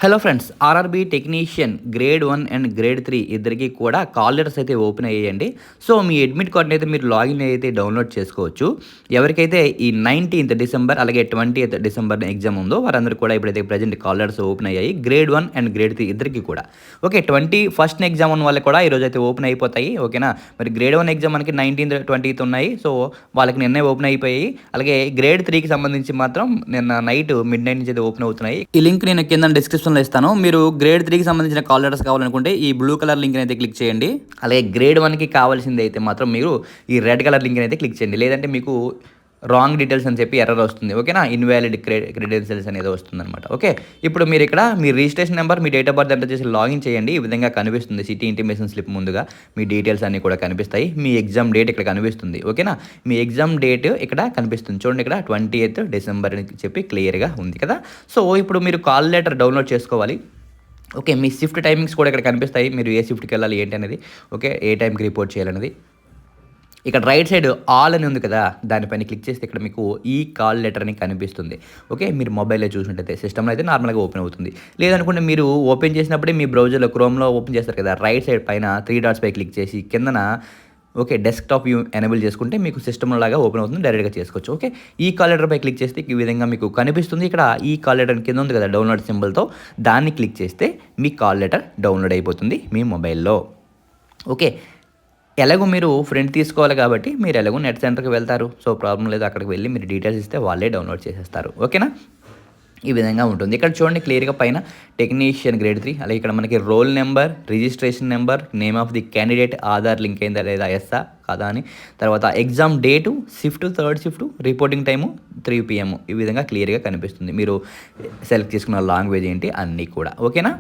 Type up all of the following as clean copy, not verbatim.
Hello friends, RRB technician grade 1 and grade 3 ఇద్దరికీ కూడా call letters అయితే ఓపెన్ అయ్యాయండి. సో, మీ అడ్మిట్ కార్డ్‌ని అయితే మీరు లాగిన్ అయితే డౌన్లోడ్ చేసుకోవచ్చు. ఎవరికైతే ఈ 19థ్ డిసెంబర్ అలాగే 20థ్ డిసెంబర్ ఎగ్జామ్ ఉందో వారందరూ కూడా ఇప్పుడైతే ప్రెజెంట్ కాల్ లెటర్స్ ఓపెన్ అయ్యాయి. గ్రేడ్ 1 అండ్ గ్రేడ్ 3 ఇద్దరికీ కూడా. ఓకే, 21st ఎగ్జామ్ ఉన్న వాళ్ళకి కూడా ఈరోజు అయితే ఓపెన్ అయిపోతాయి. ఓకేనా, మరి గ్రేడ్ 1 ఎగ్జామ్ మనకి 19th 20th ఉన్నాయి. సో, వాళ్ళకి నిన్నే ఓపెన్ అయిపోయాయి. అలాగే గ్రేడ్ 3కి సంబంధించి మాత్రం నిన్న నైట్ మిడ్‌నైట్ నుంచి అయితే ఓపెన్ అవుతున్నాయి. ఈ లింక్ నేను కింద డిస్క్రిప్షన్లో ఇస్తాను. మీరు గ్రేడ్ 3కి సంబంధించిన కాల్ లెటర్స్ కావాలనుకుంటే ఈ బ్లూ కలర్ లింక్ అయితే క్లిక్ చేయండి. అలాగే గ్రేడ్ 1కి కావాల్సింది అయితే మాత్రం మీరు ఈ రెడ్ కలర్ లింక్ అయితే క్లిక్ చేయండి. లేదంటే మీకు రాంగ్ డీటెయిల్స్ అని చెప్పి ఎర్రర్ వస్తుంది. ఓకేనా, ఇన్వాలిడ్ క్రెడెన్షియల్స్ అనేది వస్తుంది అనమాట. ఓకే, ఇప్పుడు మీరు ఇక్కడ మీ రిజిస్ట్రేషన్ నెంబర్, మీ డేట్ ఆఫ్ బర్త్ ఎంటర్ చేసి లాగిన్ చేయండి. ఈ విధంగా కనిపిస్తుంది సిటీ ఇంటిమేషన్ స్లిప్ ముందుగా మీ డీటెయిల్స్ అన్నీ కూడా కనిపిస్తాయి. మీ ఎగ్జామ్ డేట్ ఇక్కడ కనిపిస్తుంది. ఓకేనా, మీ ఎగ్జామ్ డేట్ ఇక్కడ కనిపిస్తుంది. చూడండి, ఇక్కడ 20th డిసెంబర్ అని చెప్పి క్లియర్గా ఉంది కదా. సో, ఇప్పుడు మీరు కాల్ లెటర్ డౌన్లోడ్ చేసుకోవాలి. ఓకే, మీ షిఫ్ట్ టైమింగ్స్ కూడా ఇక్కడ కనిపిస్తాయి. మీరు ఏ షిఫ్ట్కి వెళ్ళాలి ఏంటి అనేది, ఓకే, ఏ టైంకి రిపోర్ట్ చేయాలనేది. ఇక్కడ రైట్ సైడ్ ఆల్ అని ఉంది కదా, దానిపైన క్లిక్ చేస్తే ఇక్కడ మీకు ఈ కాల్ లెటర్ అని కనిపిస్తుంది. ఓకే, మీరు మొబైల్లో చూసినట్టయితే సిస్టమ్లో అయితే నార్మల్గా ఓపెన్ అవుతుంది. లేదనుకుంటే మీరు ఓపెన్ చేసినప్పుడే మీ బ్రౌజర్లో క్రోమ్లో ఓపెన్ చేస్తారు కదా, రైట్ సైడ్ పైన 3 డాట్స్ పై క్లిక్ చేసి కిందన ఓకే డెస్క్టాప్ వ్యూ ఎనేబుల్ చేసుకుంటే మీకు సిస్టమ్ లాగా ఓపెన్ అవుతుంది, డైరెక్ట్గా చేసుకోవచ్చు. ఓకే, ఈ కాల్ లెటర్ పై క్లిక్ చేస్తే ఈ విధంగా మీకు కనిపిస్తుంది. ఇక్కడ ఈ కాల్ లెటర్ కింద ఉంది కదా డౌన్లోడ్ సింబల్తో, దాన్ని క్లిక్ చేస్తే మీ కాల్ లెటర్ డౌన్లోడ్ అయిపోతుంది మీ మొబైల్లో. ఓకే, ఎలాగో మీరు ప్రింట్ తీసుకోవాలి కాబట్టి మీరు ఎలాగో నెట్ సెంటర్కి వెళ్తారు. సో, ప్రాబ్లం లేదు, అక్కడికి వెళ్ళి మీరు డీటెయిల్స్ ఇస్తే వాళ్ళే డౌన్లోడ్ చేసేస్తారు. ఓకేనా, ఈ విధంగా ఉంటుంది. ఇక్కడ చూడండి క్లియర్గా పైన టెక్నీషియన్ గ్రేడ్ 3, అలాగే ఇక్కడ మనకి roll number, registration number, name of the candidate, Aadhaar link అయిందా లేదా ఎస్సా కాదా అని, తర్వాత exam date, shift, third shift, reporting time 3 PM, ఈ విధంగా క్లియర్గా కనిపిస్తుంది. మీరు సెలెక్ట్ చేసుకున్న లాంగ్వేజ్ ఏంటి అన్నీ కూడా. ఓకేనా,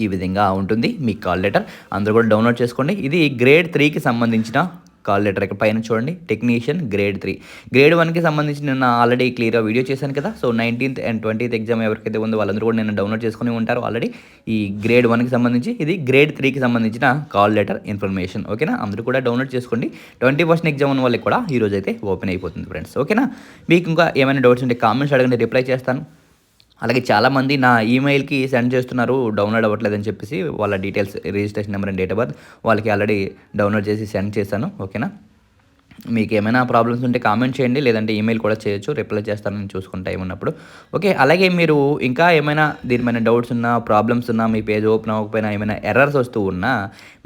ఈ విధంగా ఉంటుంది మీ కాల్ లెటర్. అందరూ కూడా డౌన్లోడ్ చేసుకోండి. ఇది గ్రేడ్ 3కి సంబంధించిన కాల్ లెటర్. ఇక్కడ పైన చూడండి టెక్నీషియన్ గ్రేడ్ 3. గ్రేడ్ 1కి సంబంధించి నేను ఆల్రెడీ క్లియర్గా వీడియో చేశాను కదా. So, 19th and 20th exam ఎవరికైతే ఉందో వాళ్ళందరూ కూడా నేను డౌన్లోడ్ చేసుకుని ఉంటారు ఆల్రెడీ. ఈ గ్రేడ్ 1కి సంబంధించి, ఇది గ్రేడ్ 3కి సంబంధించిన కాల్ లెటర్ ఇన్ఫర్మేషన్. ఓకేనా, అందరూ కూడా డౌన్లోడ్ చేసుకోండి. 21st ఎగ్జామ్ ఉన్న వాళ్ళకి కూడా ఈరోజు అయితే ఓపెన్ అయిపోతుంది ఫ్రెండ్స్. ఓకేనా, మీకు ఇంకా ఏమైనా డౌట్స్ ఉంటే కామెంట్స్ అడగండి, రిప్లై చేస్తాను. అలాగే చాలామంది నా ఈమెయిల్కి సెండ్ చేస్తున్నారు డౌన్లోడ్ అవ్వట్లేదని చెప్పేసి, వాళ్ళ details, registration number and date of birth వాళ్ళకి ఆల్రెడీ డౌన్లోడ్ చేసి సెండ్ చేశాను. ఓకేనా, మీకు ఏమైనా ప్రాబ్లమ్స్ ఉంటే కామెంట్ చేయండి, లేదంటే ఈమెయిల్ కూడా చేయొచ్చు, రిప్లై చేస్తానని చూసుకుంటా ఏమన్నప్పుడు. ఓకే, అలాగే మీరు ఇంకా ఏమైనా దీనిపైన డౌట్స్ ఉన్నా, ప్రాబ్లమ్స్ ఉన్నా, మీ పేజ్ ఓపెన్ అవ్వకపోయినా, ఏమైనా ఎర్రర్స్ వస్తూ ఉన్నా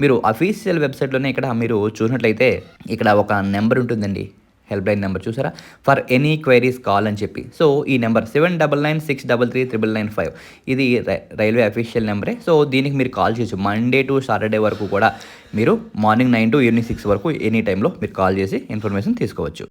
మీరు అఫీషియల్ వెబ్సైట్లోనే ఇక్కడ మీరు చూసినట్లయితే ఇక్కడ ఒక నెంబర్ ఉంటుందండి, హెల్ప్ లైన్ నెంబర్ చూసారా, ఫర్ ఎనీ క్వైరీస్ కాల్ అని చెప్పి. సో, ఈ నెంబర్ 7996333995 ఇది రైల్వే అఫీషియల్ నెంబరే. సో, దీనికి మీరు కాల్ చేయొచ్చు. మండే టు సాటర్డే వరకు కూడా మీరు మార్నింగ్ 9 to ఈవినింగ్ 6 వరకు ఎనీ టైంలో మీరు కాల్ చేసి ఇన్ఫర్మేషన్ తీసుకోవచ్చు.